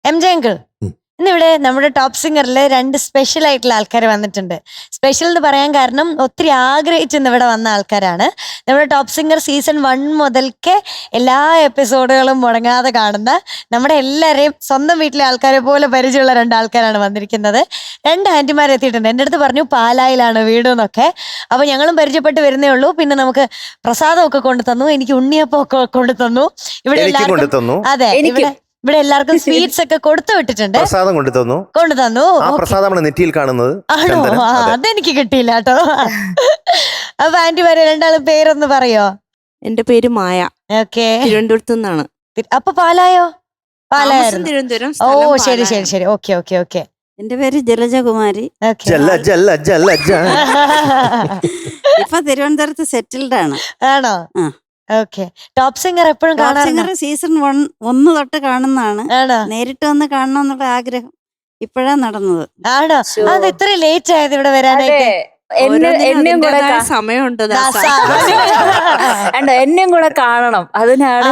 M J uncle, ഇന്നിവിടെ നമ്മുടെ top സിംഗറിൽ 2 special ആയിട്ടുള്ള ആൾക്കാർ വന്നിട്ടുണ്ട്. സ്പെഷ്യൽ എന്ന് പറയാൻ കാരണം ഒത്തിരി ആഗ്രഹിച്ചെന്ന് ഇവിടെ വന്ന ആൾക്കാരാണ്. നമ്മുടെ ടോപ്പ് സിംഗർ സീസൺ 1 മുതൽക്ക് എല്ലാ എപ്പിസോഡുകളും മുടങ്ങാതെ കാണുന്ന നമ്മുടെ എല്ലാവരെയും സ്വന്തം വീട്ടിലെ ആൾക്കാരെ പോലെ പരിചയമുള്ള 2 ആൾക്കാരാണ് വന്നിരിക്കുന്നത്. 2 ആന്റിമാരെത്തിയിട്ടുണ്ട്. എൻ്റെ അടുത്ത് പറഞ്ഞു പാലായിലാണ് വീട് എന്നൊക്കെ. അപ്പൊ ഞങ്ങളും പരിചയപ്പെട്ട് വരുന്നേ ഉള്ളൂ. പിന്നെ നമുക്ക് പ്രസാദമൊക്കെ കൊണ്ടു തന്നു, എനിക്ക് ഉണ്ണിയപ്പം ഒക്കെ കൊണ്ടു തന്നു. ഇവിടെ എല്ലാവർക്കും അതെ, ഇവിടെ എല്ലാവർക്കും സ്വീറ്റ്സ് ഒക്കെ കൊടുത്തു വിട്ടിട്ടുണ്ട്. പ്രസാദം കൊണ്ടുതന്നു. ആ പ്രസാദമാണ് നെറ്റിയിൽ കാണുന്നത്. ആണോ? അതെനിക്ക് കിട്ടിയില്ല കേട്ടോ. അപ്പൊ ആന്റിമാരെ 2 പേരൊന്ന് പറയോ? എന്റെ പേര് മായ. ഓക്കെ, തിരുവനന്തപുരത്ത് നിന്നാണ്. അപ്പൊ പാലായോ? പാലായിരുന്നു. തിരുവനന്തപുരം. ഓ ശരി ശരി ശരി. Okay okay okay. എന്റെ പേര് ജലജകുമാരി. ഇപ്പൊ തിരുവനന്തപുരത്ത് സെറ്റിൽഡ് ആണ്. ആണോ? ഓക്കെ. ടോപ്പ് സിംഗർ എപ്പോഴും കാണാറുണ്ട്? സീസൺ 1 തൊട്ട് കാണുന്നതാണ്. നേരിട്ട് വന്ന് കാണണം എന്നുള്ള ആഗ്രഹം ഇപ്പോഴാ നടന്നത്. ആണോ? അത് ഇത്ര ലേറ്റ് ആയത് ഇവിടെ വരാനായിട്ട്? സമയമുണ്ട്, എന്നെയും കൂടെ കാണണം, അതിനാണ്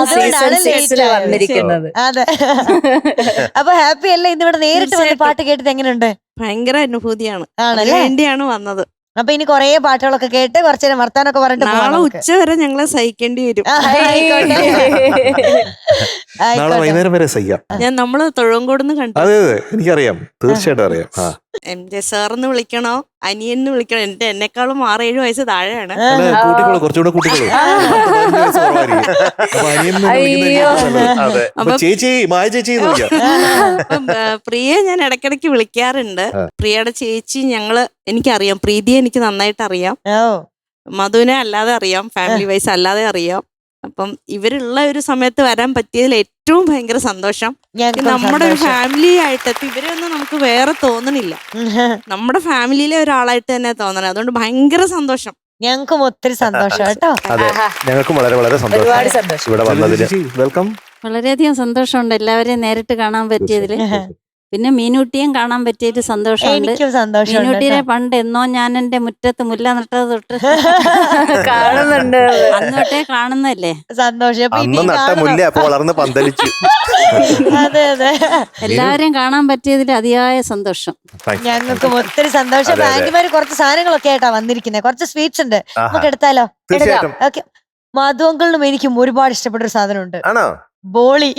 വന്നിരിക്കുന്നത്. അതെ. അപ്പൊ ഹാപ്പി അല്ലേ ഇന്നിവിടെ നേരിട്ട് വന്ന് പാട്ട് കേട്ടത്? എങ്ങനെയുണ്ട്? ഭയങ്കര അനുഭൂതിയാണ്. ആണല്ലേ? വേണ്ടിയാണ് വന്നത്. അപ്പൊ ഇനി കൊറേ പാട്ടുകളൊക്കെ കേട്ട് കുറച്ചേരം വർത്താനൊക്കെ പറഞ്ഞിട്ട് നാളെ ഉച്ച വരെ ഞങ്ങളെ സഹിക്കേണ്ടി വരും. വൈകുന്നേരം വരെ സഹിക്കാം. നമ്മള് തൊഴങ്കോടുന്ന് കണ്ടു. അതെ അതെ, എനിക്കറിയാം, തീർച്ചയായിട്ടും അറിയാം. എം ജെ സാറിന്ന് വിളിക്കണോ അനിയന്ന് വിളിക്കണോ? എന്നെക്കാളും 6-7 വയസ്സ് താഴെയാണ്. പ്രിയെ ഞാൻ ഇടയ്ക്കിടയ്ക്ക് വിളിക്കാറുണ്ട്. പ്രിയയുടെ ചേച്ചി എനിക്കറിയാം, പ്രീതിയെ എനിക്ക് നന്നായിട്ട് അറിയാം, മധുവിനെ അല്ലാതെ അറിയാം, ഫാമിലി വൈസ് അല്ലാതെ അറിയാം. അപ്പം ഇവരുള്ള ഒരു സമയത്ത് വരാൻ പറ്റിയതിൽ ഏറ്റവും ഭയങ്കര സന്തോഷം. നമ്മുടെ ഒരു ഫാമിലി ആയിട്ട് ഇവരൊന്നും നമുക്ക് വേറെ തോന്നണില്ല, നമ്മുടെ ഫാമിലിയിലെ ഒരാളായിട്ട് തന്നെ തോന്നണം. അതുകൊണ്ട് ഭയങ്കര സന്തോഷം. ഞങ്ങൾക്കും ഒത്തിരി സന്തോഷം കേട്ടോ. ഞങ്ങൾക്കും വളരെ വളരെ സന്തോഷം ഇവിടെ വന്നതിൽ. വെൽക്കം. വളരെയധികം സന്തോഷമുണ്ട് എല്ലാവരെയും നേരിട്ട് കാണാൻ പറ്റിയതില്. പിന്നെ മീനൂട്ടിയും കാണാൻ പറ്റിയൊരു സന്തോഷമുണ്ട്. മീനൂട്ടിയെ പണ്ട് എന്നോ ഞാൻ എന്റെ മുറ്റത്ത് മുല്ല നട്ടത് തൊട്ട് കാണുന്നുണ്ട്, അന്നോട്ടേ കാണുന്നല്ലേ. സന്തോഷം. അതെ അതെ, എല്ലാവരെയും കാണാൻ പറ്റിയതിൽ അതിയായ സന്തോഷം. ഞങ്ങൾക്കും ഒത്തിരി സന്തോഷം. ആന്റിമാര് കുറച്ച് സാധനങ്ങളൊക്കെ ആയിട്ടാ വന്നിരിക്കുന്നത്. കുറച്ച് സ്വീറ്റ്സ് ഉണ്ട്, നമുക്ക് എടുത്താലോ? ഓക്കെ. മധുവങ്കളിനും എനിക്കും ഒരുപാട് ഇഷ്ടപ്പെട്ട ഒരു സാധനമുണ്ട്. ബോളി.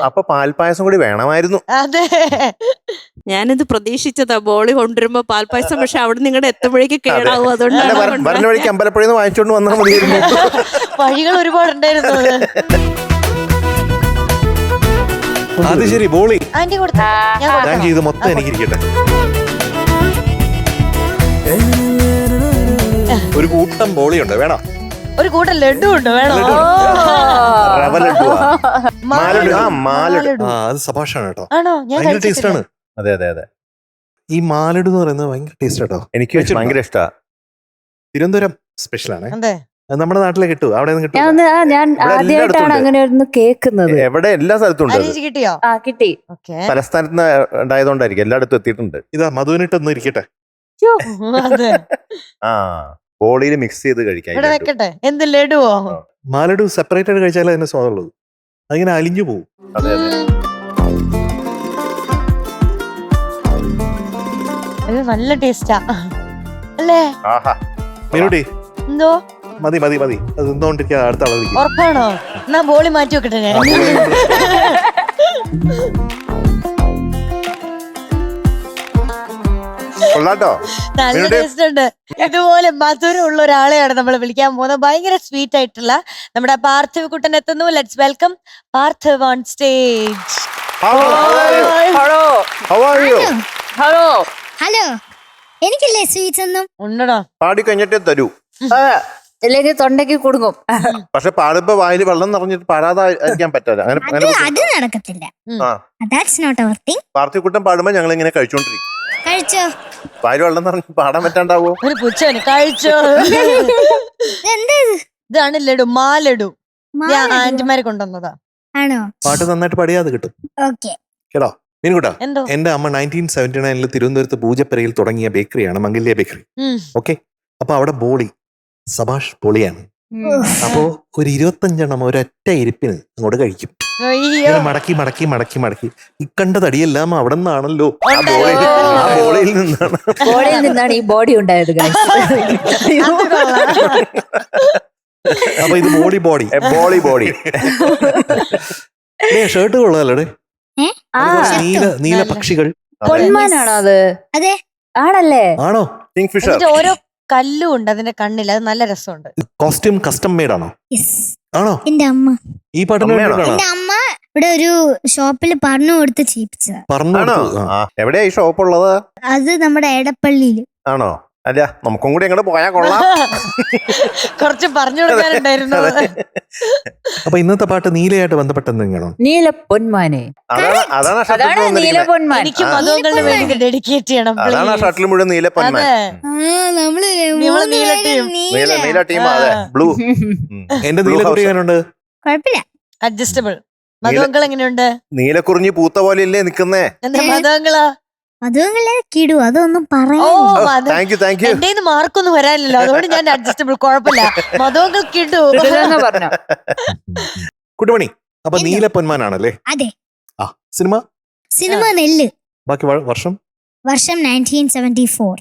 അപ്പൊ പാൽപ്പായസം കൂടി വേണമായിരുന്നു. അതെ, ഞാനിത് പ്രതീക്ഷിച്ചതാ, ബോളി കൊണ്ടുവരുമ്പോ പാൽപ്പായസം. പക്ഷെ അവിടെ നിങ്ങളുടെ എത്തുമ്പോഴേക്ക് കേടാവും, അതുകൊണ്ടാണ് വരുന്ന വഴിക്ക് അമ്പലപ്പുഴയിൽ നിന്ന് വാങ്ങിച്ചോണ്ട് വന്നാൽ മതിയായിരുന്നു. വഴികൾ ഒരുപാടുണ്ടായിരുന്നു. അത് ശരി, ബോളി ആന്റി കൊടുത്ത ഞാൻ ചെയ്ത് മൊത്തം എനിക്കിരിക്കട്ടെ. ഒരു കൂട്ടം ബോളി ഉണ്ട്, വേണം. ഒരു കൂട്ടം ലഡു ഉണ്ട്, വേണോ? അത് സഭാഷാണ് കേട്ടോ. ആണോ? ഭയങ്കര ടേസ്റ്റ് ആണ്. അതെ അതെ അതെ, ഈ മാലഡു എന്ന് പറയുന്നത് ഭയങ്കര ടേസ്റ്റ് കേട്ടോ. എനിക്ക് ഭയങ്കര ഇഷ്ടമാണ്. തിരുവനന്തപുരം സ്പെഷ്യൽ ആണ്. നമ്മുടെ നാട്ടിലെ കിട്ടും, അവിടെ ഞാൻ ആദ്യമായിട്ടാണ് അങ്ങനെ ഒന്ന് കേൾക്കുന്നത്. എവിടെ എല്ലാ സ്ഥലത്തും ഉണ്ട്. കിട്ടിയോ? കിട്ടി. തലസ്ഥാനത്ത് ഉണ്ടായതുകൊണ്ടായിരിക്കും, എല്ലായിടത്തും എത്തിയിട്ടുണ്ട്. ഇതാ മധുവിനിട്ടൊന്നും ഇരിക്കട്ടെ. ബോളിയിൽ മിക്സ് ചെയ്ത് കഴിക്കാം. വെക്കട്ടെ. എന്ത് ലഡുവോ? മാലഡു സെപ്പറേറ്റ് ആയിട്ട് കഴിച്ചാലേ അതിന്റെ സ്വാദുള്ളത്, അതിങ്ങനെ അലിഞ്ഞു പോകും. നല്ല ടേസ്റ്റാ അല്ലേ? മീനുട്ടി എന്തോ? മതി മതി മതി, അത് എന്തുകൊണ്ടിരിക്കാ, അടുത്ത ആളെ വിളിക്കും. ഉറപ്പാണോ? എന്നാ ബോളി മാറ്റി വെക്കട്ടെ ഞാൻ. നല്ല ടേസ്റ്റ് ഉണ്ട്. ഇതുപോലെ മധുരം ഉള്ള ഒരാളെയാണ് നമ്മൾ വിളിക്കാൻ പോകുന്നത്. ഭയങ്കര സ്വീറ്റ് ആയിട്ടുള്ള നമ്മുടെ പാർത്ഥിവ് കുട്ടൻ എത്തുന്നു. Let's welcome Parthiv on stage. Hello, എനിക്കല്ലേ സ്വീറ്റ്സ് ഒന്നും ഉണ്ടോ? പാടി കഴിഞ്ഞിട്ടേ തരൂ, അല്ലെങ്കിൽ തൊണ്ടയ്ക്ക് കുടുങ്ങും. പക്ഷെ പാടുമ്പോ വായിൽ വെള്ളം നിറഞ്ഞിട്ട് പാടാതിരിക്കാൻ പറ്റില്ല. അത് നടക്കത്തില്ല. പാർത്ഥിവ് കുട്ടൻ പാടുമ്പോ ഞങ്ങൾ ഇങ്ങനെ കഴിച്ചോണ്ടിരിക്കും. കഴിച്ചോ? വായിൽ വെള്ളം നിറഞ്ഞ് പാടാൻ പറ്റാണ്ടാവോ? ഒരു പുച്ഛന് കഴിച്ചോ? ഇതാണ് ലഡു, മാലഡു. ആന്റിമാരെ കൊണ്ടുവന്നതാ. ആണോ? പാട്ട് നന്നായിട്ട് പാടിയാത് കിട്ടും കേട്ടോ. മീൻകുട്ടാ, എന്റെ അമ്മ 1979 തിരുവനന്തപുരത്ത് പൂജപ്പരയിൽ തുടങ്ങിയ ബേക്കറിയാണ് മംഗല്യ ബേക്കറി. ഓക്കെ, അപ്പൊ അവിടെ ബോളി, സഭാഷ് ബോളിയാണ്. അപ്പോ ഒരു 25 ഒരൊറ്റ ഇരിപ്പിന് അങ്ങോട്ട് കഴിക്കും. അയ്യോ ഇങ്ങനെ മടക്കി മടക്കി മടക്കി മടക്കി ഈ കണ്ട തടിയെല്ലാം അവിടെ നിന്നാണല്ലോ, ആ ഉണ്ടായോ? ബോളയിൽ നിന്നാണ്. ബോഡിയിൽ നിന്നാണ് ഈ ബോഡി ഉണ്ടായത് guys. അത് കൊള്ളാം. അപ്പൊ ഇത് ബോഡി ബോഡി ഷർട്ട് കൊള്ളാല്ലേ? ആ, നീല നീല പക്ഷികൾ പൊന്മാനാണോ അത്? അതെ. ആണല്ലേ? ആണോ? Kingfisher. എന്നിട്ട് ഓരോ കല്ലും ഉണ്ട് അതിന്റെ കണ്ണിൽ, അത് നല്ല രസമുണ്ട്. കോസ്റ്റ്യൂം കസ്റ്റം മെയ്ഡ് ആണോ? യെസ്. ആണോ? എന്റെ അമ്മ ഈ പാട്ടിന് അമ്മയാണോ? വേണ്ടിയിട്ടാണോ? എന്റെ അമ്മ ഇവിടെ ഒരു ഷോപ്പിൽ പറഞ്ഞു കൊടുത്ത് ചെയ്യിപ്പിച്ചതാ. പറഞ്ഞു ആണോ? കൊടുത്തു. ആ. എവിടെയാ ഈ ഷോപ്പ് ഉള്ളത്? അത് നമ്മുടെ എടപ്പള്ളിയില്. ആണോ? അല്ല, നമുക്കും കൂടി അങ്ങോട്ട് പോയാ കൊള്ളാം. കുറച്ച് പറഞ്ഞു കൊടുക്കാനുണ്ടായിരുന്നു. അപ്പൊ ഇന്നത്തെ പാട്ട് നീലയായിട്ട് ബന്ധപ്പെട്ട എന്തെങ്കിലും നീല പൊന്മാനെ. അതാണ് ആ അതാണ് ഷട്ടിൽ നീല പൊന്മാൻ. എനിക്ക് മധുവങ്ങളുടെ വേണ്ടി ഡെഡിക്കേറ്റ് ചെയ്യണം അതാണ് ആ please. ഷട്ടിൽ മുഴുവൻ നീലപ്പൊന്മാൻ. അതെ. നമ്മള് നിങ്ങള് നീല ടീം. നീല ടീം. അതെ, ബ്ലൂ. എന്റെ നീല കുറിയാനുണ്ട്. കുഴപ്പമില്ല. അഡ്ജസ്റ്റബിൾ. മധുവങ്കൾ എങ്ങനെയുണ്ട്? നീലക്കുറിഞ്ഞി പൂത്ത പോലെ ഇല്ലേ നിക്കുന്നേ? എന്താ മധുവങ്കളാ? അതുങ്ങളെ കിടു അതൊന്നും ഓ പറയാ. Thank you thank you. എന്റെ മാർക്കൊന്നും വരാനില്ലല്ലോ, അതുകൊണ്ട് ഞാൻ അഡ്ജസ്റ്റബിൾ, കുഴപ്പമില്ല. മധുവങ്കൾ കിട്ടു. ഇടുന്നെന്ന് പറഞ്ഞോ? കുട്ടുമണി, അപ്പൊ നീല പൊന്മാനാണല്ലേ? അതെ. ആ സിനിമ സിനിമ നെല്ല്. ബാക്കി വർഷം വർഷം 1974.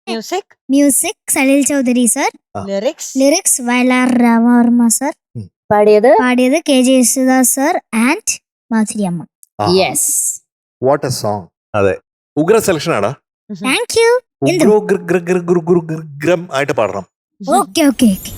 Music, music Salil Chowdhury sir. Lyrics, lyrics Vayalar Ramavarma sir. പാടിയത് പാടിയത് KJ Yesudas sir and Madhuri അമ്മ. യെസ്. What a song. അതെ. ഉഗ്ര സെലക്ഷൻ ആടാ. Thank you. എന്ത്? ഗ്രം ആയിട്ട് പാടണം. Okay okay okay.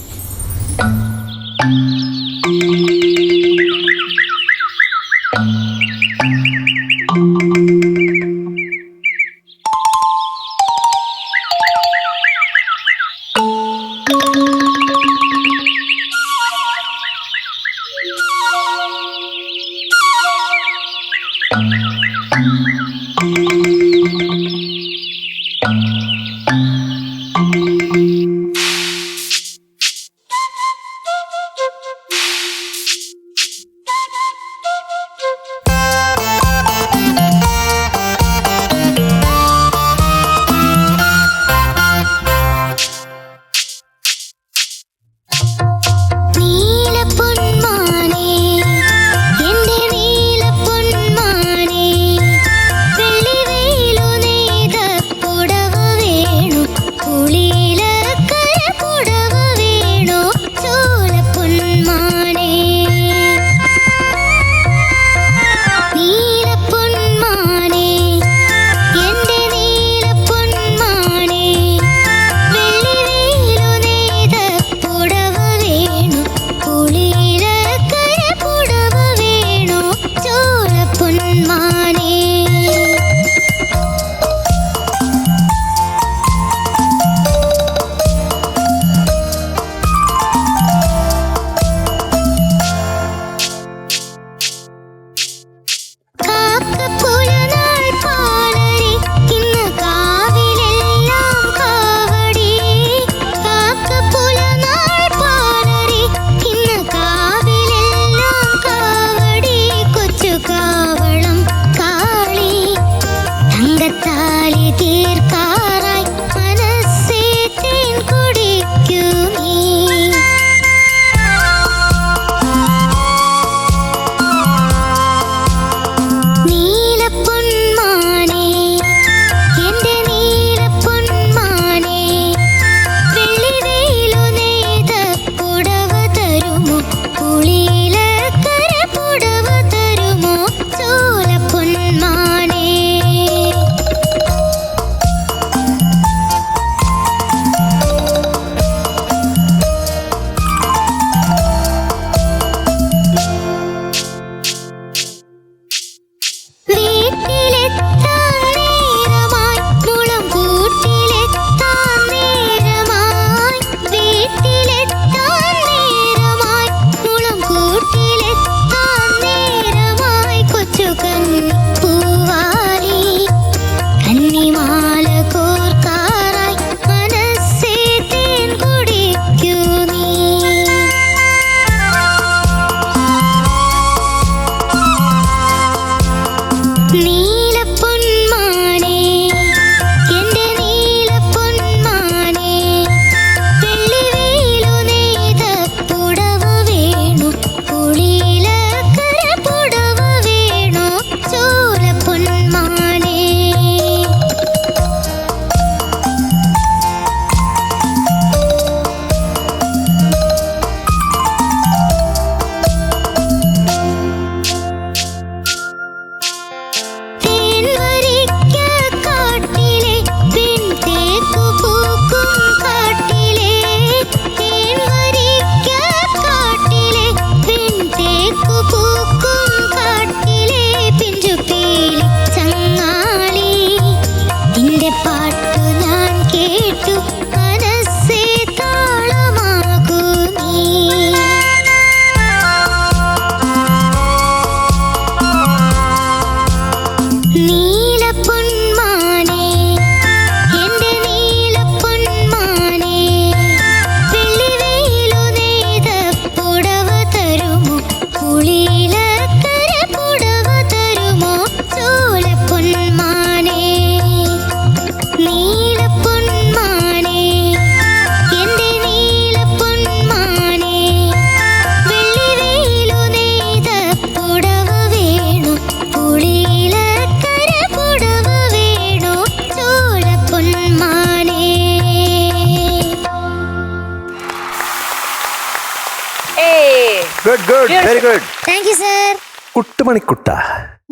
Good very good. Thank you sir. കുട്ടുമണിക്കുട്ട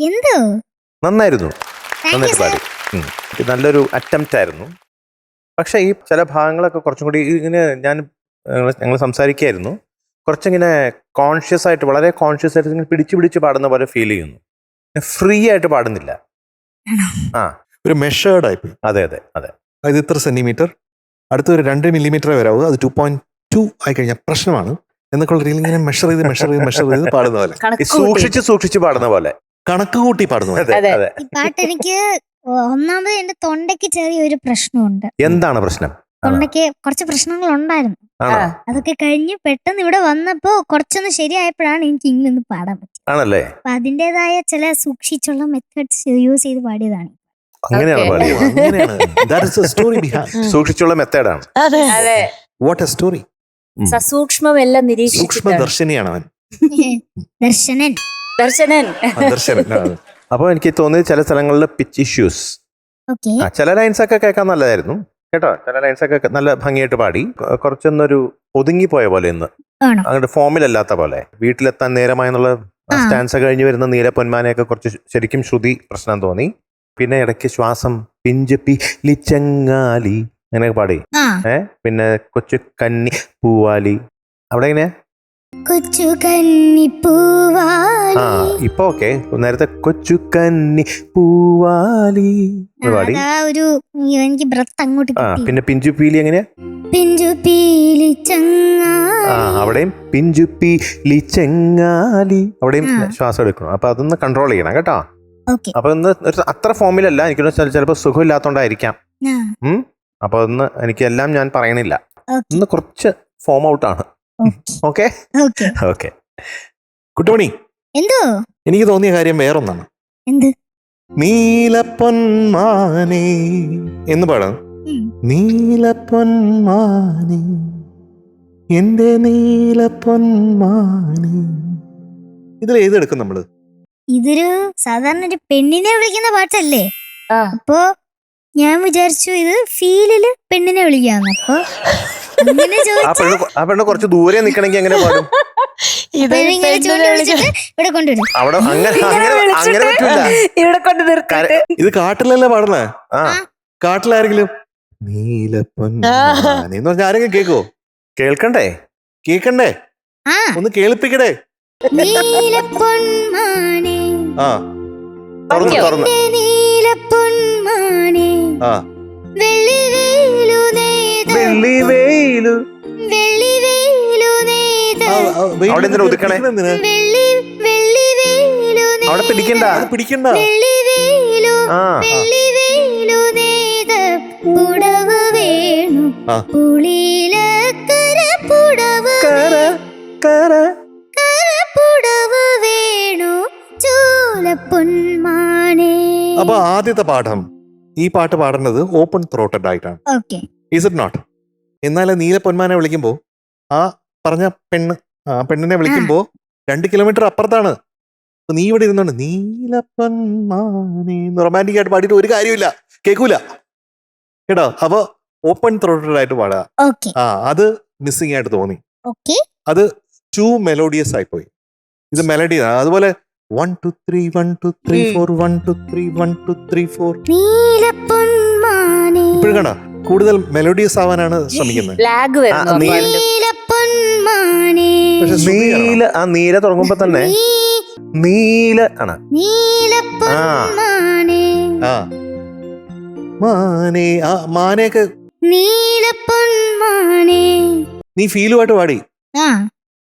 എന്തോ നന്നായിരുന്നു, താങ്ക് യു നന്നായിട്ട് സർ. പാടി. ഇത് നല്ലൊരു അറ്റംപ്റ്റ് ആയിരുന്നു. പക്ഷെ ഈ ചില ഭാഗങ്ങളൊക്കെ കുറച്ചും കൂടി ഇങ്ങനെ ഞങ്ങൾ സംസാരിക്കുകയായിരുന്നു, കുറച്ചിങ്ങനെ കോൺഷ്യസ് ആയിട്ട്, വളരെ കോൺഷ്യസ് ആയിട്ട് ഇങ്ങനെ പിടിച്ച് പിടിച്ച് പാടുന്ന പോലെ ഫീൽ ചെയ്യുന്നു. ഫ്രീ ആയിട്ട് പാടുന്നില്ല. ആ, ഒരു മെഷേർഡ് ആയി. അതെ അതെ അതെ. അത് ഇത്ര സെന്റിമീറ്റർ, അടുത്ത ഒരു 2 മില്ലിമീറ്റർ വരാവൂ, അത് 2.2 ആയി കഴിഞ്ഞാൽ പ്രശ്നമാണ് എന്നൊക്കെ രീതിയിൽ ഇങ്ങനെ മെഷർ ചെയ്ത് പാടുന്ന പോലെ, ഈ സൂക്ഷിച്ച് പാടുന്ന പോലെ, കണക്ക് കൂട്ടി പാടുന്ന പോലെ. അതെ അതെ. ഈ പാട്ട് എനിക്ക് ഒന്നാമത് എന്റെ തൊണ്ടയ്ക്ക് ചെറിയൊരു പ്രശ്നമുണ്ട്. എന്താണ് പ്രശ്നം? തൊണ്ടയ്ക്ക് കുറച്ച് പ്രശ്നങ്ങൾ ഉണ്ടായിരുന്നു. ആണോ? അതൊക്കെ കഴിഞ്ഞ് പെട്ടെന്ന് ഇവിടെ വന്നപ്പോ കുറച്ചൊന്ന് ശരിയായപ്പോഴാണ് എനിക്ക് ഇങ്ങനെ പാടാൻ പറ്റും. ആണല്ലേ? അപ്പൊ അതിന്റേതായ ചില സൂക്ഷിച്ചുള്ള മെത്തേഡ്സ് യൂസ് ചെയ്ത് പാടിയതാണ്. അങ്ങനെയാണ് Okay. പാടിയത്. അങ്ങനെയാണ്. That is the story behind. സൂക്ഷിച്ചുള്ള മെത്തേഡാണ്. അതെ അതെ, What a story. സസൂക്ഷ്മം എല്ലാം സൂക്ഷ്മ നിരീക്ഷിച്ചിട്ടാണ്. ദർശനിയാണ് അവൻ. ദർശനൻ. ദർശനൻ. ദർശനൻ. അപ്പോൾ എനിക്ക് തോന്നിയത് ചില സ്ഥലങ്ങളിൽ പിച്ച് ഇഷ്യൂസ്, ഓക്കെ. ചില ലൈൻസ് ഒക്കെ കേൾക്കാൻ നല്ലതായിരുന്നു കേട്ടോ. ചില ലൈൻസ് ഒക്കെ നല്ല ഭംഗിയായിട്ട് പാടി. കുറച്ചൊന്നൊരു ഒതുങ്ങിപ്പോയ പോലെ ഇന്ന്, ആണോ? അങ്ങോട്ട് ഫോമിലല്ലാത്ത പോലെ. വീട്ടിലെത്താൻ നേരമായെന്നുള്ള സ്റ്റാൻസ് കഴിഞ്ഞ് വരുന്ന നീല പൊന്മാനെയൊക്കെ കുറച്ച് ശരിക്കും ശ്രുതി പ്രശ്നം തോന്നി. പിന്നെ ഇടയ്ക്ക് ശ്വാസം പിഞ്ച് പിലിച്ചങ്ങാലി അങ്ങനെയൊക്കെ പാടി. പിന്നെ കൊച്ചു കന്നി പൂവാലി, അവിടെ എങ്ങനെയാ? കൊച്ചു കന്നി പൂവാലി. ആ, ഇപ്പൊ ഓക്കെ. നേരത്തെ കൊച്ചു കന്നി പൂവാലി പാടി. അതാ ഒരു എനിക്ക് ബ്രത്ത് അങ്ങോട്ട് ആ, കിട്ടി. പിന്നെ പിഞ്ചു പീലി എങ്ങനെയാ? പിഞ്ചു പീലി ചങ്ങാലി. ആ, അവിടെയും പിഞ്ചു പീലി ചെങ്ങാലി, അവിടെയും ശ്വാസം എടുക്കണം. അപ്പൊ അതൊന്ന് കൺട്രോൾ ചെയ്യണം കേട്ടോ. ഓക്കെ. അപ്പൊ ഇന്ന് അത്ര ഫോമിലല്ല, എനിക്ക് ചിലപ്പോൾ സുഖമില്ലാത്തോണ്ടായിരിക്കാം. അപ്പൊ ഒന്ന് എനിക്കെല്ലാം ഞാൻ പറയണില്ല, ഇന്ന് കുറച്ച് ഫോം ഔട്ടാണ്. Okay okay. ഓക്കെ. കുട്ടുമണി, എന്തോ എനിക്ക് തോന്നിയ കാര്യം വേറൊന്നാണ്. എന്ത്? നീലപ്പൊന്മാനേ എന്ന് പാടാം. നീലപ്പൊന്മാനേ, എന്റെ നീലപ്പൊന്മാനേ. ഇതിൽ ഏതെടുക്കും നമ്മള്? ഇതൊരു സാധാരണ ഒരു പെണ്ണിനെ വിളിക്കുന്ന പാട്ടല്ലേ? ആ. അപ്പൊ ഞാൻ വിചാരിച്ചു ഇത് ഫീലില് പെണ്ണിനെ വിളിക്കാന്ന്. അപ്പൊ ഇങ്ങനെ ആ പെണ്ണ് കുറച്ച് ദൂരെ നിക്കണമെങ്കിൽ എങ്ങനെ പാടും? ഇങ്ങനെ ചൂണ്ടി വിളിച്ചിട്ട് ഇവിടെ കൊണ്ടുവരും. അവിടെ അങ്ങനെ പറ്റൂല. ഇവിടെ കൊണ്ട് നിർത്തി. ഇത് കാട്ടിലല്ലേ പാടുന്നേ? ആ, കാട്ടിലാരെങ്കിലും നീലപ്പൊന്മാനേ എന്ന് പറഞ്ഞാൽ ആരെങ്കിലും കേക്കോ? കേൾക്കണ്ടേ? കേക്കണ്ടേ? ആ, ഒന്ന് കേൾപ്പിക്കടേ. നീലപ്പൊന്മാനേ, ആ, തുറന്നു തുറന്നു. നീലപ്പൊന്മാനേ, ആ, വെള്ളിവേലു നെയ്ത, വെള്ളിവേലു. വെള്ളിവേലു നെയ്ത, അവിടെ എന്തിനാ ഒതുക്കണേ? വെള്ളിവേലു അവിടെ പിടിക്കണ്ട. പിടിക്കണ്ട. വെള്ളിവേലു, ആ, വെള്ളിവേലു നെയ്ത പുടവ വേണു, ആ. പുളിയിലക്കര പുടവ, കര കര. പുടവ വേണു ചോലപ്പൊന്മാനേ. അപ്പൊ ആദ്യത്തെ പാഠം, ഈ പാട്ട് പാടേണ്ടത് ഓപ്പൺ ത്രോട്ടഡ് ആയിട്ടാണ്. ഓക്കെ. Is it not? എന്നാൽ നീലപ്പൊന്മാനെ വിളിക്കുമ്പോ ആ പറഞ്ഞ പെണ്ണിനെ വിളിക്കുമ്പോ 2 കിലോമീറ്റർ അപ്പുറത്താണ്. അപ്പൊ നീ ഇവിടെ ഇരുന്നോണ്ട് നീലപ്പൊന്മാനെ റൊമാൻറ്റിക് ആയിട്ട് പാടിയിട്ട് ഒരു കാര്യമില്ല, കേൾക്കൂല കേട്ടോ. അപ്പൊ ഓപ്പൺ ത്രോട്ടഡ് ആയിട്ട് പാടുക. ഓക്കെ. അത് മിസ്സിംഗ് ആയിട്ട് തോന്നി. ഓക്കെ. അത് ടു മെലോഡിയസ് ആയി പോയി. ഇത് മെലഡി. അതുപോലെ 1 2 3 1 2 3 4 1 2 3 1 2 3 4 നീലപ്പൊന്മാനേ, ഇപ്പോഴും കാണാ കൂടുതൽ മെലോഡിയസ് ആവാനാണ് ശ്രമിക്കുന്നത്. ലാഗ് വരുന്നു. നീലപ്പൊന്മാനേ, പക്ഷെ നീല. ആ നീല തുടങ്ങുമ്പോ തന്നെ നീല ആണ്. നീലപ്പൊന്മാനേ, ആ മാനേ, ആ മാനയൊക്കെ നീലപ്പൊന്മാനേ. നീ ഫീലുമായിട്ട് പാടി. ആ,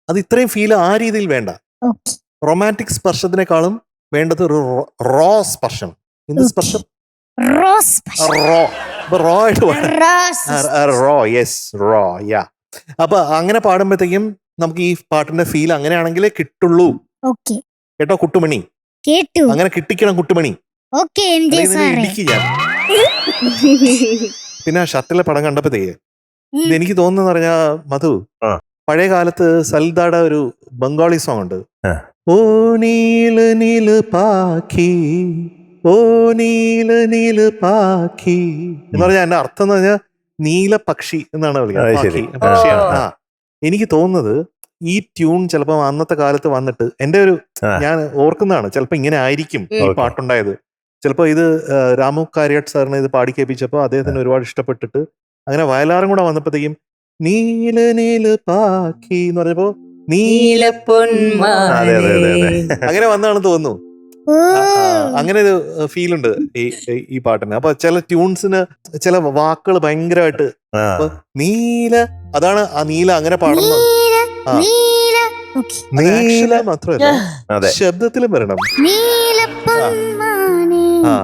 അത് ഇത്രയും ഫീൽ ആ രീതിയിൽ വേണ്ട. ഓക്കെ. റൊമാൻറ്റിക് സ്പർശത്തിനേക്കാളും വേണ്ടത് ഒരു റോ സ്പർശം. എന്ത് സ്പർശം? റോസ് റോ ആയിട്ട് റോ. Yes, raw. യാ. അപ്പൊ അങ്ങനെ പാടുമ്പോഴത്തേക്കും നമുക്ക് ഈ പാട്ടിന്റെ ഫീൽ അങ്ങനെയാണെങ്കിലേ കിട്ടുള്ളൂ. ഓക്കെ. കേട്ടോ കുട്ടുമണി? കേട്ടു. അങ്ങനെ കിട്ടിക്കണം കുട്ടുമണി. ഓക്കെ എം ജെ സാറേ. ഇടിക്ക് ഞാൻ. പിന്നെ ആ ഷർട്ടിലെ പടം കണ്ടപ്പോഴത്തേക്ക് എനിക്ക് തോന്നുന്നു പറഞ്ഞാ മധു, പഴയ കാലത്ത് സൽദാടെ ഒരു ബംഗാളി സോങ് ഉണ്ട്. ഓ നീല് നീല് പാഖി, ഓ നീല് നീല് പാഖി എന്ന് പറഞ്ഞാൽ എന്റെ അർത്ഥം എന്ന് പറഞ്ഞാൽ നീല പക്ഷി എന്നാണ് വിളിക്കുന്നത്. പക്ഷിയാണ്. എനിക്ക് തോന്നുന്നത് ഈ ട്യൂൺ ചിലപ്പോൾ അന്നത്തെ കാലത്ത് വന്നിട്ട് എൻ്റെ ഒരു ഞാൻ ഓർക്കുന്നതാണ് ചിലപ്പോൾ ഇങ്ങനെ ആയിരിക്കും ഈ Okay. പാട്ടുണ്ടായത്. ചിലപ്പോൾ ഇത് രാമു കാര്യാട്ട് സാറിന് ഇത് പാടി കേൾപ്പിച്ചപ്പോൾ അദ്ദേഹത്തിന് ഒരുപാട് ഇഷ്ടപ്പെട്ടിട്ട് അങ്ങനെ വയലാറും കൂടെ വന്നപ്പോഴത്തേക്കും നീല നീല പാക്കി എന്ന് പറഞ്ഞപ്പോ നീല അതെ അതെ അതെ അതെ അങ്ങനെ വന്നാണെന്ന് തോന്നുന്നു. ഓ അങ്ങനെ ഒരു ഫീൽ ഉണ്ട് ഈ പാട്ടിന്. അപ്പൊ ചില ട്യൂൺസിന് ചില വാക്കുകൾ ഭയങ്കരമായിട്ട് ആ. നീല, അതാണ് ആ നീല അങ്ങനെ പാടുന്നത്. നീല ആ. നീല ഓക്കെ നീല മാത്രമല്ല അതെ ശബ്ദത്തിലും വരണം. നീല പൊന്മാനെ ആ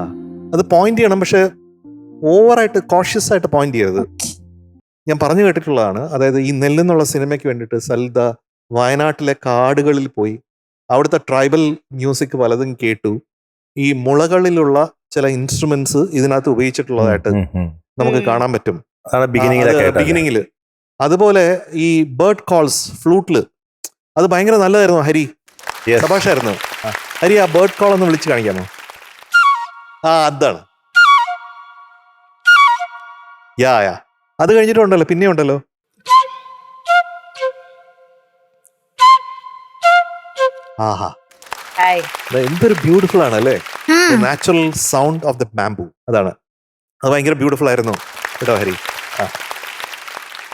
അത് പോയിന്റ് ചെയ്യണം, പക്ഷെ ഓവറായിട്ട് കോഷ്യസ് ആയിട്ട് പോയിന്റ് ചെയ്യരുത്. ഞാൻ പറഞ്ഞു കേട്ടിട്ടുള്ളതാണ്. അതായത് ഈ നെല്ലെന്നുള്ള സിനിമയ്ക്ക് വേണ്ടിയിട്ട് സൽദ വയനാട്ടിലെ കാടുകളിൽ പോയി അവിടുത്തെ ട്രൈബൽ മ്യൂസിക് പലതും കേട്ടു. ഈ മുളകളിലുള്ള ചില ഇൻസ്ട്രുമെന്റ്സ് ഇതിനകത്ത് ഉപയോഗിച്ചിട്ടുള്ളതായിട്ട് നമുക്ക് കാണാൻ പറ്റും അതാണ് ബിഗിനിങ്ങിലൊക്കെ ബിഗിനിങ്ങിൽ. അതുപോലെ ഈ ബേർഡ് കോൾസ് ഫ്ലൂട്ടില് അത് ഭയങ്കര നല്ലതായിരുന്നു. ഹരി സഭാഷായിരുന്നു. ഹരി ആ ബേർഡ് കോൾ ഒന്ന് വിളിച്ച് കാണിക്കാമോ? ആ അതാണ് യാ അത് കഴിഞ്ഞിട്ടുണ്ടല്ലോ, പിന്നെ ഉണ്ടല്ലോ ആഹാ എന്തൊരു ബ്യൂട്ടിഫുൾ ആണ് അല്ലേ, ആ natural sound of the bamboo. അതാണ്, അത് ഭയങ്കര ബ്യൂട്ടിഫുൾ ആയിരുന്നു കേട്ടോ ഹരി. ആ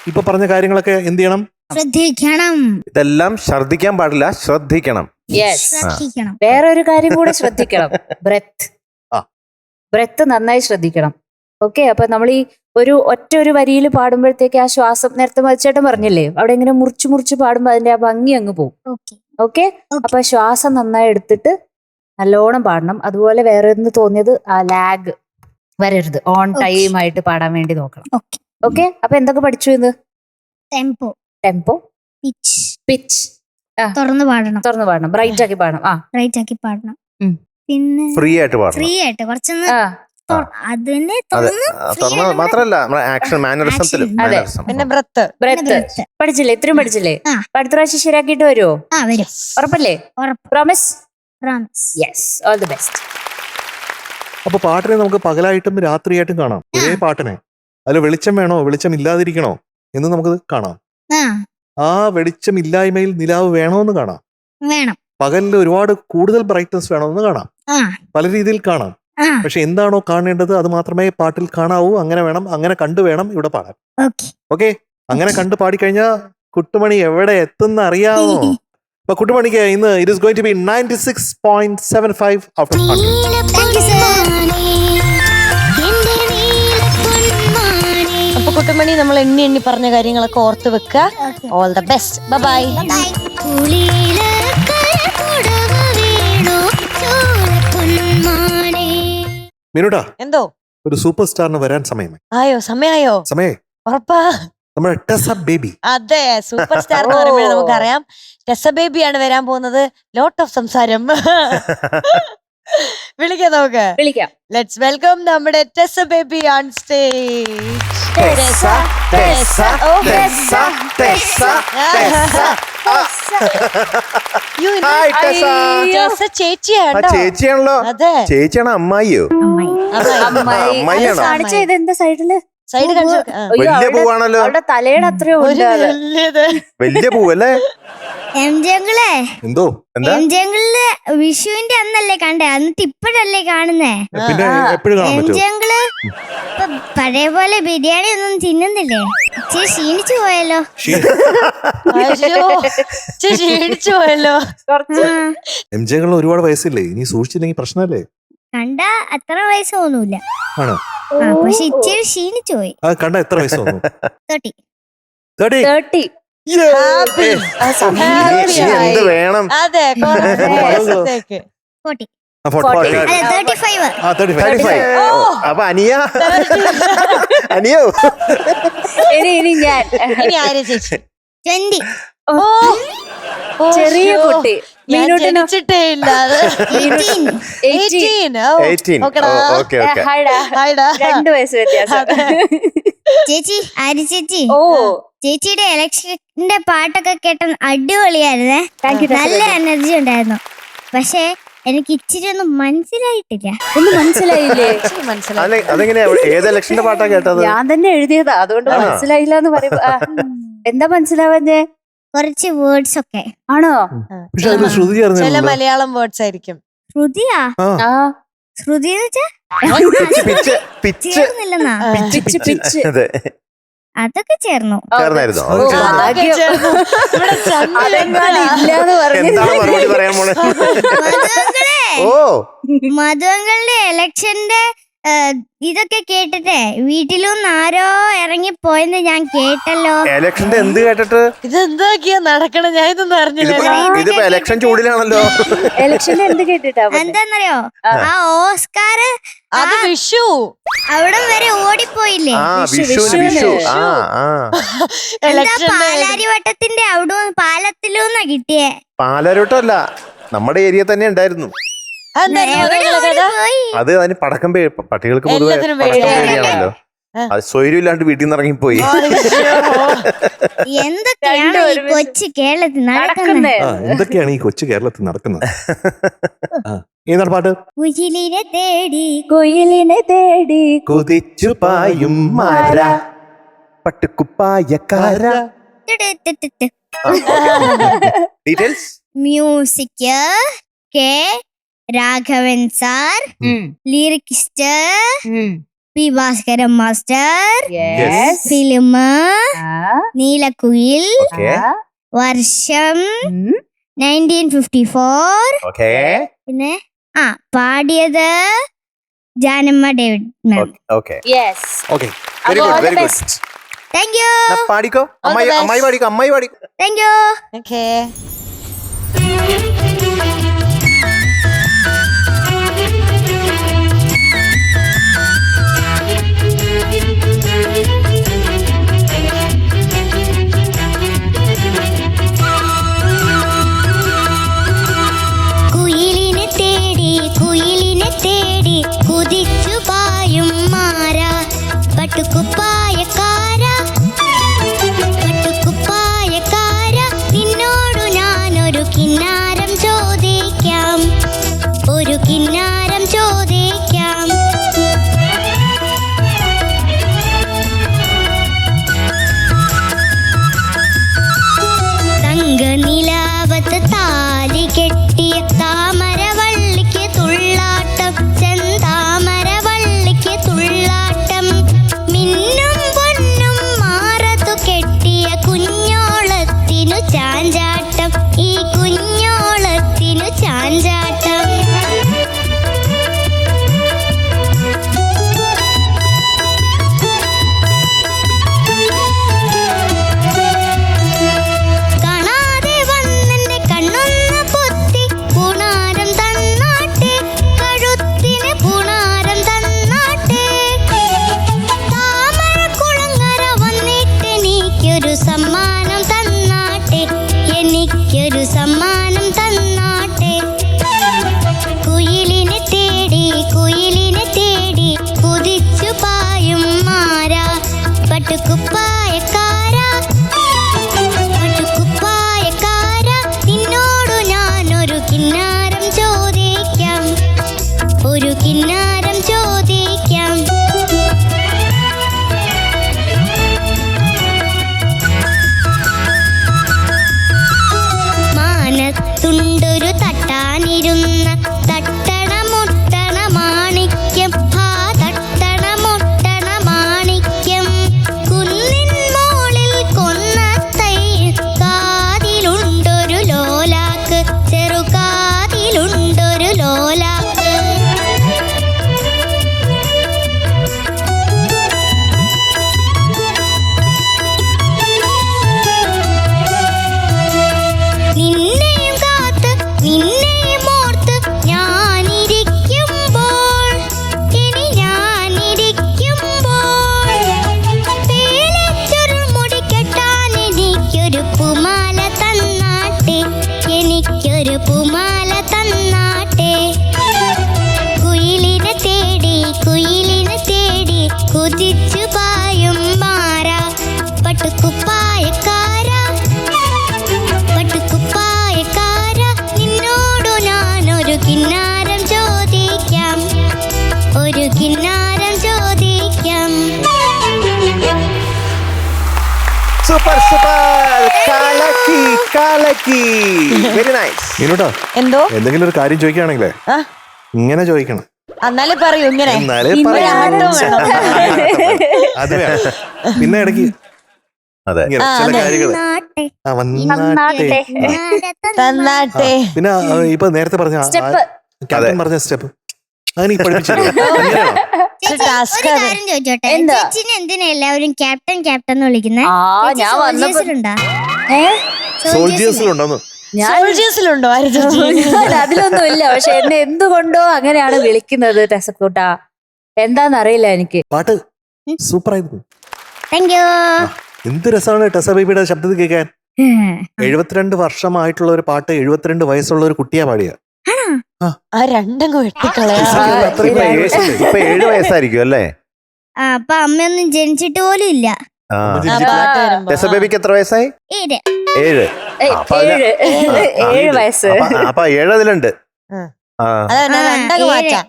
ഇപ്പൊ പറഞ്ഞ കാര്യങ്ങളൊക്കെ എന്ത് ചെയ്യണം? ശ്രദ്ധിക്കണം ഇതെല്ലാം ഛർദ്ദിക്കാൻ പാടില്ല, ശ്രദ്ധിക്കണം. യെസ് ശ്രദ്ധിക്കണം. വേറൊരു കാര്യം കൂടെ ശ്രദ്ധിക്കണം. ബ്രെത്ത് ആ. ബ്രെത്ത് നന്നായി ശ്രദ്ധിക്കണം. ഓക്കെ, അപ്പൊ നമ്മൾ ഈ ഒരു വരിയിൽ പാടുമ്പോഴത്തേക്ക് ആ ശ്വാസം നേരത്തെ മതിച്ചേട്ടൻ പറഞ്ഞില്ലേ, അവിടെ ഇങ്ങനെ മുറിച്ച് മുറിച്ച് പാടുമ്പോൾ അതിന്റെ ആ ഭംഗി അങ്ങ് പോകും. ഓക്കെ ഓക്കെ, അപ്പൊ ശ്വാസം നന്നായി എടുത്തിട്ട് നല്ലോണം പാടണം. അതുപോലെ വേറെ ഒന്ന് തോന്നിയത് ആ ലാഗ് വരരുത്, ഓൺ ടൈം ആയിട്ട് പാടാൻ വേണ്ടി നോക്കണം. ഓക്കെ ഓക്കെ, അപ്പൊ എന്തൊക്കെ പഠിച്ചു ഇന്ന്? ടെമ്പോ ടെമ്പോ, പിച്ച് പിച്ച് തുറന്ന് പാടണം, തുറന്ന് പാടണം, ബ്രൈറ്റ് ആക്കി പാടണം. ആ റൈറ്റ് ആക്കി പാടണം. ഉം. പിന്നെ ഫ്രീ ആയിട്ട് പാടണം. ഫ്രീ ആയിട്ട് കുറച്ചൊന്ന് ആ. അതിനെ അതെ, തുറന്ന് തുറന്നത് മാത്രല്ല നമ്മുടെ ആക്ഷൻ മാനറിസത്തിലും. അതെ. പിന്നെ ബ്രത്ത്. ബ്രെത്ത് പഠിച്ചില്ലേ? ഇത്രയും പഠിച്ചില്ലേ? ആ. അടുത്ത പ്രാവശ്യം ശരിയാക്കിയിട്ട് വരുമോ? ആ വരും ഉറപ്പല്ലേ? ഉറപ്പ്. Promise? Promise. Yes, all the best. അപ്പൊ പാട്ടിനെ നമുക്ക് പകലായിട്ടും രാത്രിയായിട്ടും കാണാം. ഒരേ പാട്ടിനെ അതിൽ വെളിച്ചം വേണോ വെളിച്ചം ഇല്ലാതിരിക്കണോ എന്ന് നമുക്ക് കാണാം. ആ ആ വെളിച്ചമില്ലായ്മയിൽ നിലാവ് വേണോന്ന് കാണാം. വേണം. പകലിൽ ഒരുപാട് കൂടുതൽ ബ്രൈറ്റ്നസ് വേണമെന്ന് കാണാം. ആ പല രീതിയിൽ കാണാം. ആ പക്ഷെ എന്താണോ കാണേണ്ടത് അത് മാത്രമേ പാട്ടിൽ കാണാവൂ. അങ്ങനെ വേണം, അങ്ങനെ കണ്ടു വേണം ഇവിടെ പാടാൻ. ഓക്കെ. ഓക്കെ, അങ്ങനെ കണ്ടു പാടിക്കഴിഞ്ഞാൽ കുട്ടുമണി എവിടെ എത്തുന്ന അറിയാമോ? അപ്പൊ കുട്ടുമണിക്ക് ഇന്ന് it is going to be 96.75 out of 100. Thank you sir. അപ്പൊ കുട്ടുമണി നമ്മൾ എണ്ണി പറഞ്ഞ കാര്യങ്ങളൊക്കെ ഓർത്ത് വെക്കുക. All the best. ബൈ. മീനുട്ടാ, എന്തോ ഒരു സൂപ്പർ സ്റ്റാറിന് വരാൻ സമയമായി. ആയോ? സമയായോ? സമയമായി. ഉറപ്പാ? നമ്മുടെ ടെസ ബേബി. അതെ, സൂപ്പർ സ്റ്റാർ എന്ന് പറയുമ്പോൾ നമുക്കറിയാം ടെസ ബേബിയാണ് വരാൻ പോകുന്നത്. ലോട്ട് ഓഫ് സംസാരം. വിളിക്കാം നമുക്ക്. വിളിക്കാം. ലെറ്റ്സ് വെൽക്കം നമ്മുടെ ടെസ ബേബി ഓൺ സ്റ്റേജ്. ചേച്ചിയാണോ? ചേച്ചിയാണല്ലോ. അതെ, ചേച്ചിയാണോ അമ്മായിയോ? അമ്മായി. അമ്മായിയാണോ? കാണിച്ച ഇത് എന്താ സൈഡില്? സൈഡ് അയ്യോ, വലിയ അവളുടെ- പൂവാണല്ലോ. അവളുടെ തലയുടെ അത്രയോ ഒരു ഉണ്ട് അത്. വലിയത്. വലിയ പൂവല്ലേ? എം ജംഗിളെ എന്തോ എന്താ? എം ജംഗിളില് വിഷുവിന്റെ അന്നല്ലേ കണ്ടേ, എന്നിട്ട് ഇപ്പോഴല്ലേ കാണുന്നേ? പിന്നെ എപ്പോഴും കാണാൻ എം പറ്റുമോ? ജംഗിള് ഇപ്പൊ പഴയ പോലെ ബിരിയാണി ഒന്നും തിന്നുന്നില്ലേ? ഇച്ചിരി ക്ഷീണിച്ചു പോയല്ലോ. അയ്യോ, ക്ഷീണിച്ചു പോയല്ലോ. കുറച്ച് എം ജെകളിൽ ഒരുപാട് വയസ്സില്ലേ, ഇനി സൂക്ഷിച്ചില്ലെങ്കിൽ പ്രശ്നമല്ലേ? കണ്ട അത്ര വയസ്സ് തോന്നൂല. ആണോ? പക്ഷെ ഇച്ചിരി ക്ഷീണിച്ചു പോയി. ആ കണ്ട എത്ര വയസ്സ് തോന്നുന്നു? 30. 30. 30. Happy. ഇനി എന്ത് വേണം? അതെ, കുറച്ച് ദിവസത്തേക്ക്. 40. ആ, 40. അല്ല 35. ആ, 35. 35. അപ്പൊ അനിയ അനിയോ? ഇനി ഞാൻ ഇനി ആര് ചേച്ചി? 20. ഓ, ഓ, ചെറിയ ശ്ശോ. കുട്ടി. ഞാൻ മീനൂട്ടിനോ? ജനിച്ചിട്ടേ ഇല്ല. 18. 18. ഓ, 18. ഓക്കെടാ. Okay okay. ഹായ്ടാ. ഹായ്ടാ. 2 വയസ്സ് വ്യത്യാസം. ചേച്ചി ആര്യ ചേച്ചി, ഓ, ചേച്ചിയുടെ ഇലക്ഷന്റെ പാട്ടൊക്കെ കേട്ട അടിപൊളിയായിരുന്നേ. Thank you, നല്ല എനർജി ഉണ്ടായിരുന്നു. പക്ഷെ എനിക്ക് ഇച്ചിരി ഒന്നും മനസ്സിലായിട്ടില്ല. ഒന്നും മനസ്സിലായില്ലേ? ചേച്ചി മനസ്സിലായി. അതെങ്ങനെയാ? ഏത് ഇലക്ഷന്റെ പാട്ടാ കേട്ടത്? ഞാൻ തന്നെ എഴുതിയതാ, അതുകൊണ്ട് ആണോ? മനസ്സിലായില്ല എന്ന് പറയുമ്പോ എന്താ മനസ്സിലാവഞ്ഞേ? കുറച്ച് വേർഡ്സ് ഒക്കെ. ആണോ? പക്ഷെ അതിൽ ശ്രുതി ചില ചേർന്നില്ലല്ലോ. മലയാളം വേർഡ്സ് ആയിരിക്കും. ശ്രുതിയാ? ആ ആ ശ്രുതി എന്ന് വെച്ചാ പിച്ച് പിച്ച് ചേർന്നില്ലെന്നാ? Pitch pitch. അതെ അതൊക്കെ ചേർന്നു. ചേർന്നായിരുന്നോ? ഓ, ഭാഗ്യം. ഇവിടെ ചന്ദ്രൻ അതെങ്ങാനും ഇല്ലാന്ന് പറഞ്ഞു. എന്താണ് മറുപടി പറയാൻ പോണേ? മധുവങ്കളെ, ഓ മധുവങ്കളുടെ ഇലക്ഷന്റെ ഇതൊക്കെ കേട്ടിട്ടേ വീട്ടിലും ആരോ ഇറങ്ങിപ്പോയെന്ന് ഞാൻ കേട്ടല്ലോ. എലക്ഷന്റെ എന്ത് കേട്ടിട്ട്? ഇതെന്തൊക്കെയാ നടക്കണ? ഞാൻ ഇതൊന്നും അറിഞ്ഞില്ലല്ലോ. ഇതിപ്പോ എലക്ഷൻ ചൂടിലാണല്ലോ. ഇലക്ഷന്റെ എന്ത് കേട്ടിട്ടാ? എന്താന്നറിയോ, ആ ഓസ്കാർ അത് വിഷു. അവിടം വരെ ഓടിപ്പോയില്ലേ? ആ വിഷു, വിഷുവിന് വിഷു. ആ ആ എന്താ ഇലക്ഷൻ പാലാരിവട്ടത്തിന്റെ അവിടെ പാലത്തിലൂന്നാ കിട്ടിയേ. പാലാരോട്ടല്ല, നമ്മുടെ ഏരിയ തന്നെ ഉണ്ടായിരുന്നു. എവിടെ ഓടിപ്പോയി? അത് അതിന് പടക്കം പട്ടികൾക്ക് പൊതുവെ എല്ലാത്തിനും പടക്കം പേടിയാണ്. പേടിയാണല്ലോ. അത് സ്വൈര്യമില്ലാണ്ട് വീട്ടിൽ നിന്ന് ഇറങ്ങിപ്പോയി. എന്തൊക്കെയാണ് ഈ കൊച്ചു കേരളത്തിൽ നടക്കുന്നത്? നടക്കുന്നേ. എന്തൊക്കെയാണ് ഈ കൊച്ചു കേരളത്തിൽ നടക്കുന്നത്? ഏതാണ് പാട്ട്? കുയിലിനെ തേടി കുയിലിനെ തേടി കുതിച്ചു പായും മാര പട്ടുക്കുപ്പായക്കാര. Details music K Raghavan sir, lyricist P Bhaskaran master, Yes. Film ആ, നീലക്കുയിൽ, ഓക്കെ വർഷം ഉം. 1954. ഓക്കെ പിന്നെ പാടിയത് Janamma David ma'am. Okay Yes. Okay very അപ്പൊ good all the very good. best. Thank you, പാടിക്കോ. അമ്മായി best. അമ്മായി പാടിക്കോ. അമ്മായി പാടിക്കോ. Thank you. ഓക്കേ. കുയിലിനെ തേടി കുയിലിനെ തേടി കുതിച്ചു പായും മാര പട്ടുക്കുപ്പായക്കാര പട്ടുക്കുപ്പായക്കാര നിന്നോടു ഞാനൊരു കിന്നാരം ചോദിക്കാം, ഒരു കിന്നാരം ചോദിക്കാം. തങ്കനിലാവത്ത് താലി കെട്ടിയ താമരവള്ളിക്ക് തുള്ളാട്ടം, ചെന്താമരവള്ളിക്ക് തുള്ളാട്ടം. മിന്നും പൊന്നും മാറത്തു കെട്ടിയ കുഞ്ഞോളത്തിനു ചാഞ്ചാട്ടം, ഈ കുഞ്ഞോളത്തിനു ചാഞ്ചാട്ടം. കാണാതെ വന്നെന്റെ കണ്ണൊന്ന് പൊത്തി പൂണാരം തന്നാട്ടെ, കഴുത്തിന് പൂണാരം തന്നാട്ടെ. താമരക്കുളങ്ങര വന്നിട്ട് എനിക്കൊരു സമ്മാനം തന്നാട്ടെ, എനിക്കൊരു സമ്മാനം തന്നാട്ടെ. കുയിലിനെ തേടി കുയിലിനെ തേടി കുതിച്ചു പായും മാര പട്ടുക്കുപ്പായക്കാര പട്ടുക്കുപ്പായക്കാര നിന്നോടു ഞാനൊരു കിന്നാരം ചോദിക്കാം, ഒരു കിന്നാരം ചോദിക്കാം. മാനത്തുണ്ടൊരു തട്ടാനിരുന്ന തട്ടണ മുട്ടണ മാണിക്യം, ആ തട്ടണ മുട്ടണ മാണിക്യം. കുന്നിൻ മോളിൽ കൊന്നത്തൈ കാതിലുണ്ടൊരു ലോലാക്ക്, ചെറുകാതിലുണ്ടൊരു ലോലാക്ക്. നിന്നെയും കാത്ത് നിന്നെയും ഓർത്ത് ഞാനിരിക്കുമ്പോൾ, ഇനി ഞാനിരിക്കുമ്പോൾ പേലച്ചൊരു മുടി കെട്ടാൻ എനിക്കൊരു പൂമാല തന്നാട്ടെ, എനിക്കൊരു പൂമാല തന്നാട്ടെ. കുയിലിനെ തേടി കുയിലിനെ തേടി കുതിച്ചു പായും മാര പട്ടുക്കുപ്പായക്കാര പട്ടുക്കുപ്പായക്കാര നിന്നോടു ഞാനൊരു കിന്നാരം ചോദിക്കാം, ഒരു കിന്നാരം ചോദിക്കാം. സൂപ്പർ സൂപ്പർ കാലക്കി കാലക്കി വെരി നൈസ്. മീനുട്ടോ എന്തോ എന്തെങ്കിലും ഒരു കാര്യം ചോദിക്കുകയാണെങ്കിലേ ആ. ഇങ്ങനെ ചോദിക്കണം. എന്നാലേ പറയൂ ഇങ്ങനെ. എന്നാലേ ഒരു ആട്ടം പറയാൻ. വേണം. അത് വേണം. പിന്നെ ഇടയ്ക്ക് അതെ. ഇങ്ങനെ ആ, ചില അതെ. കാര്യങ്ങള് നാട്ടെ ആ, വന്നാട്ടെ. തന്നാട്ടെ. പിന്നെ ഇപ്പൊ നേരത്തെ പറഞ്ഞ സ്റ്റെപ്പ്. ക്യാപ്റ്റൻ പറഞ്ഞ സ്റ്റെപ്പ് അങ്ങനെ പഠിപ്പിച്ചില്ലേ? അങ്ങനെയാണോ? ടാസ്ക് ഒരു അത്. കാര്യം ചോദിച്ചോട്ടെ, എന്താ? ചേച്ചിനെ എന്തിനാ എല്ലാവരും ക്യാപ്റ്റൻ ക്യാപ്റ്റൻ എന്ന് വിളിക്കുന്നത്? ഞാൻ വന്നപ്പോ സോൾജിയേഴ്സിലുണ്ടോന്ന് ഞാൻ സോൾജേഴ്സിലുണ്ടോ ആര് ചേച്ചി? അല്ല, അതിലൊന്നും ഇല്ല. പക്ഷെ എന്നെ എന്തുകൊണ്ടോ അങ്ങനെയാണ് വിളിക്കുന്നത് ടെസക്കൂട്ട. എന്താന്നറിയില്ല എനിക്ക്. പാട്ട് സൂപ്പർ ആയിരുന്നു. Thank you. എന്ത് രസമാണ് ടെസ ബേബിയുടെ ശബ്ദത്തിൽ കേൾക്കാൻ. 72 വർഷമായിട്ടുള്ള ഒരു പാട്ട് 72 വയസ്സുള്ള ഒരു കുട്ടിയാ പാടിയ. ആ രണ്ടങ്ങ് വെട്ടിക്കളയാ. ഇപ്പൊ 7 വയസ്സായിരിക്കും അല്ലേ? അപ്പൊ അമ്മയൊന്നും ജനിച്ചിട്ട് പോലും ഇല്ല. ആ. ആ പാട്ട് വരുമ്പോ. ടെസ ബേബിക്ക് എത്ര വയസ്സായി? 7. 7. അപ്പൊ അതില് 7 വയസ്സ്. അപ്പൊ 7 അതിലുണ്ട്. ആ അതന്നെ രണ്ടങ്ങ് മാറ്റാം.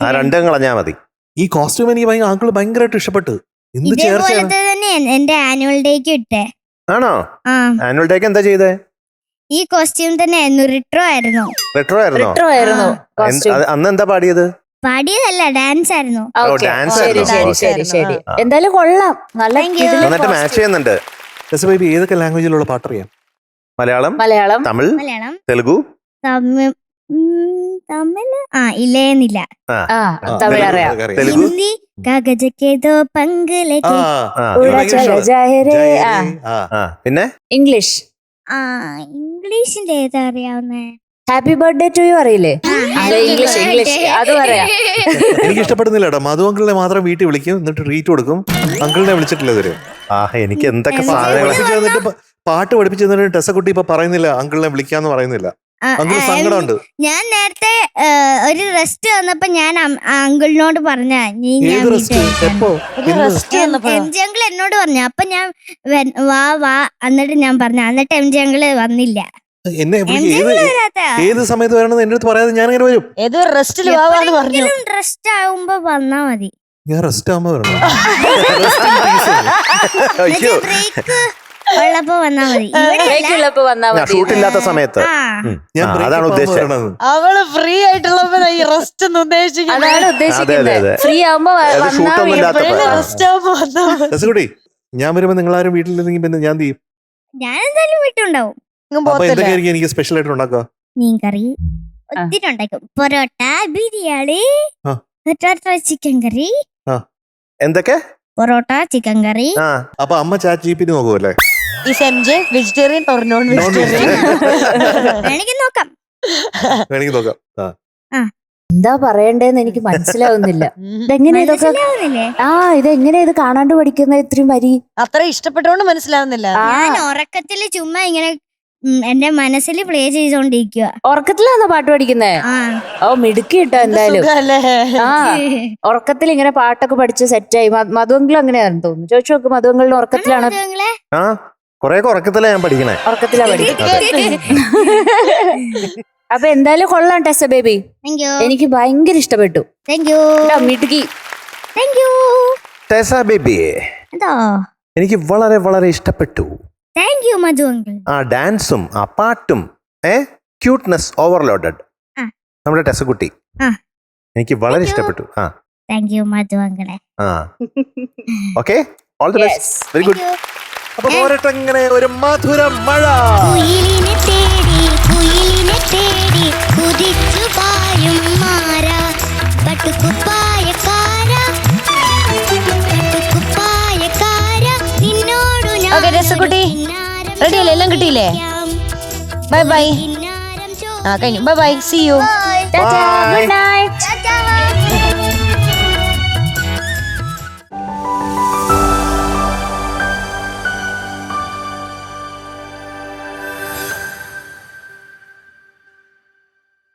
ആ രണ്ടും കളഞ്ഞാ മതി. ഈ കോസ്റ്റ്യൂം എനിക്ക് അങ്കിള് ഭയങ്കരമായിട്ട് ഇഷ്ടപ്പെട്ടു. എന്ത് ചേർച്ചയാണ്. ഇതേപോലത്തെ തന്നെ എന്റെ ആനുവൽ ഡേക്ക് ഇട്ടേ. ആണോ? ആ, ആനുവൽ ഡേക്ക് എന്താ ചെയ്തേ? ഈ കോസ്റ്റ്യൂം തന്നെ ആയിരുന്നു. റിട്രോ ആയിരുന്നു. റെട്രോ ആയിരുന്നോ? റിട്രോ ആയിരുന്നു costume. അന്ന് എന്താ പാടിയത്? പാടിയതല്ല, ഡാൻസ് ആയിരുന്നു. Okay. dance ശരി ആയിരുന്നോ? ശരി ശരി ശരി. എന്തായാലും കൊള്ളാം. നല്ല Thank you. കിടിലൻ നന്നായിട്ട് മാച്ച് costume. ചെയ്യുന്നുണ്ട്. ടെസ ബേബി ഏതൊക്കെ ലാംഗ്വേജിലുള്ള പാട്ടറിയാം? മലയാളം, മലയാളം, തമിഴ്, മലയാളം, തെലുഗു, തമിഴ്, തമിഴ് ഇല്ലേന്നില്ല. തമിഴ് അറിയാം. തെലുഗു. ഹിന്ദി കാഗജക്കേതോ പങ്കിലേക്ക്. ആ, ഉട ചല ജാഹിരേ. പിന്നെ ഇംഗ്ലീഷ്. ഇംഗ്ലീഷിന്റെ ഏതാ അറിയാവുന്നേ? ഹാപ്പി ബർത്ത്ഡേ ടു യു അറിയില്ലേ? അതെ, ഇംഗ്ലീഷ് ഇംഗ്ലീഷ് അത് പറയാം. എനിക്ക് ഇഷ്ടപ്പെടുന്നില്ല കേട്ടോ. മധു അങ്കിളിനെ മാത്രം വീട്ടിൽ വിളിക്കും, എന്നിട്ട് ട്രീറ്റ് കൊടുക്കും. അങ്കിളിനെ വിളിച്ചിട്ടില്ല ഇതുവരെ. എനിക്ക് എന്തൊക്കെ എന്താ? സാധനങ്ങൾ. പഠിപ്പിച്ചു തന്നിട്ട് പാട്ട് പഠിപ്പിച്ചു തന്നിട്ട് ടെസക്കുട്ടി ഇപ്പൊ പറയുന്നില്ല അങ്കിളിനെ വിളിക്കാന്ന് പറയുന്നില്ല. അങ്കിൾ സങ്കടമുണ്ട്. ഞാൻ നേരത്തെ ഒരു റെസ്റ്റ് വന്നപ്പോ ഞാൻ അങ്കിളിനോട് പറഞ്ഞ നീ ഞാൻ ഏത് റെസ്റ്റ്? എപ്പോ? ഒരു റെസ്റ്റ് വന്നപ്പോഴോ? എം ജി അങ്കിൾ എന്നോട് പറഞ്ഞു. അപ്പൊ ഞാൻ വാ എന്നിട്ട് ഞാൻ പറഞ്ഞു. എന്നിട്ട് എം ജി അങ്കിള് വന്നില്ല. എന്നെ എം വിളിക്ക്. ജി ഏത് അങ്കിള് വരാത്ത. ഏത് സമയത്ത് വരണമെന്ന് എന്റെ അടുത്ത് പറയാതെ ഞാൻ ഇങ്ങനെ വരും. ഏതോ റെസ്റ്റിൽ പോവാന്ന് പറഞ്ഞു. റെസ്റ്റ് ആവുമ്പോ വന്നാ മതി. ഞാൻ റെസ്റ്റ് ആകുമ്പോ വരണം. അയ്യോ, ബ്രേക്ക് ഉള്ളപ്പോ വന്നാ മതി. ഇവിടെ Break ഉള്ളപ്പോ വന്നാ മതി. ഷൂട്ടില്ലാത്ത സമയത്ത്. ആ, break അതാണ് ആകുമ്പോ ഉദ്ദേശിച്ചത്. വരണം. അവള് ഫ്രീ ആയിട്ടുള്ളപ്പോ ഈ റെസ്റ്റ് ഒന്ന് ഉദ്ദേശിക്കുന്നത്. അതാണ് അതെ, ഉദ്ദേശിക്കുന്നത്. അതെ. ഫ്രീ ആവുമ്പോ അത് വന്നാ ഷൂട്ടൊന്നും ഇല്ലാത്തപ്പോ. റെസ്റ്റ് ആവുമ്പോ വന്നാ മതി. ടെസക്കുട്ടി ഞാൻ വരുമ്പോ നിങ്ങളാരും വീട്ടിലില്ലെങ്കിൽ പിന്നെ ഞാൻ ചെയ്യും. ഞാൻ എന്തായാലും വീട്ടുണ്ടാവും. ഇങ്ങും അപ്പൊ പോത്തില്ല. എന്തൊക്കെയായിരിക്കും എനിക്ക് സ്പെഷ്യൽ ആയിട്ട് ഉണ്ടാക്കുക? മീൻ കറി ഒത്തിരി ഉണ്ടാക്കും. പൊറോട്ട, ബിരിയാണി, ആ. ചിക്കൻ കറി, എന്തൊക്കെ? പൊറോട്ട, ചിക്കൻ കറി. ആ അപ്പൊ അമ്മ ചാറ്റ് GPT നോക്കുമല്ലേ? ഈ MJ vegetarian or non vegetarian? വേണമെങ്കിൽ നോക്കാം. വേണമെങ്കിൽ നോക്കാം. എന്താ പറയണ്ടേന്ന് എനിക്ക് മനസ്സിലാവുന്നില്ല. ഇതെങ്ങനെ ഇതൊക്കെ മനസ്സിലാവുന്നില്ലേ? ഇതെങ്ങനെ ഇത് കാണാണ്ട് പഠിക്കുന്ന ഇത്രയും വരി? അത്ര ഇഷ്ടപ്പെട്ടോണ്ട് മനസ്സിലാവുന്നില്ല. ഞാൻ ഉറക്കത്തില് ചുമ്മാ ഇങ്ങനെ എന്റെ മനസ്സിൽ പ്ലേ ചെയ്തോണ്ടിരിക്കുക. ഉറക്കത്തിലാണോ പാട്ട് പഠിക്കുന്നേ? ഓ മിടുക്കി കിട്ടോ എന്തായാലും. സുഖല്ലേ? ആ ഉറക്കത്തിൽ ഇങ്ങനെ പാട്ടൊക്കെ പഠിച്ച് സെറ്റായി. മധുവെങ്കിലും അങ്ങനെയാണെന്ന് തോന്നുന്നു. ചോദിച്ചു നോക്ക്, മധുവെങ്കിലും ഉറക്കത്തിലാണ്? ആ കൊറേ ഉറക്കത്തിലാ ഞാൻ പഠിക്കണേ. ഉറക്കത്തിലാ പഠിക്കുന്നത്. അപ്പൊ എന്തായാലും കൊള്ളാം ടെസ ബേബി. എനിക്ക് ഭയങ്കര ഇഷ്ടപ്പെട്ടു. മിടുക്കി. ടെസ ബേബി എനിക്ക് വളരെ വളരെ ഇഷ്ടപ്പെട്ടു. മധു അങ്കിൾ. ആ ഡാൻസും ആ പാട്ടും ക്യൂട്ട്നെസ് ഓവർലോഡഡ്. നമ്മുടെ ടെസക്കുട്ടി എനിക്ക് വളരെ ഇഷ്ടപ്പെട്ടു. മധു അങ്കിളെ. Okay, all the best, very good. അപ്പൊ പോരട്ടെ ഇങ്ങനെ ഒരു മധുര മഴ. കുയിലിനെ തേടി കുതിച്ചു പായും മാറ പട്ടുകുപ്പായക്കാര നിന്നോടു ഓക്കെ രസക്കുട്ടി റെഡിയല്ലേ? എല്ലാം കിട്ടിയില്ലേ? Bye bye. കഴിഞ്ഞു. Bye bye. See you. Good night.